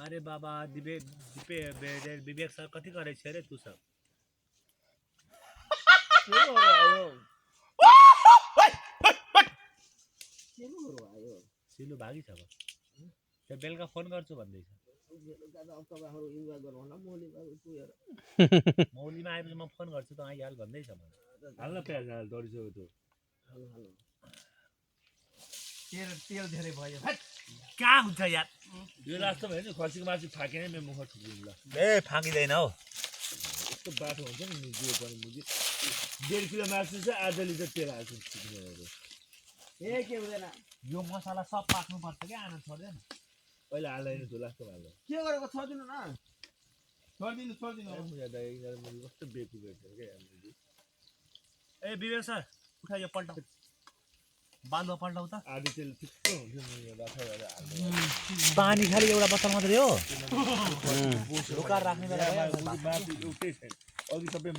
अरे बाबा विवेक सर कथी करे छे रे तू सब सिलु भागी छ त्यो बेलुका फोन गर्छु भन्दैछ मौलीमा आएपछि म फोन गर्छु त आइहाल भन्दैछ मलाई हाल्न प्याज हाल दौडिसक्यो त्यो तेल धेरै भयो कहाँ हुन्छ यार यो रास्तामा हेर्नु खसीको मासु फाकेनै मेरो मुख ठुकिन्छ ल ए फाकिँदैन हौ यस्तो बाटो हुन्छ नि मुजी पनि मुजी 1.5 किलो मासु चाहिँ आधा लिटर तेल हाल्छु ए के हुँदैन यो मसला सब पाक्नु पर्छ के आना छोड्दैन पहिला हाल्दैन त्यो लास्टमा हाल्दैन के गरेको छोडिदिनु न छोडिदिनु मुजा दाइ मुजी कस्तो बेकु बेच्छ के मुजी ए विवेक सर उठा यो पल्टाउ बालुवा पल्टाउ त आधी तेल ठिक्क हुन्छ नि यो राखा भएर हाल्नु पानी खाली एउटा बोतल मात्रै हो रोकार राख्ने बेला मासु एउटै छैन अघि सबै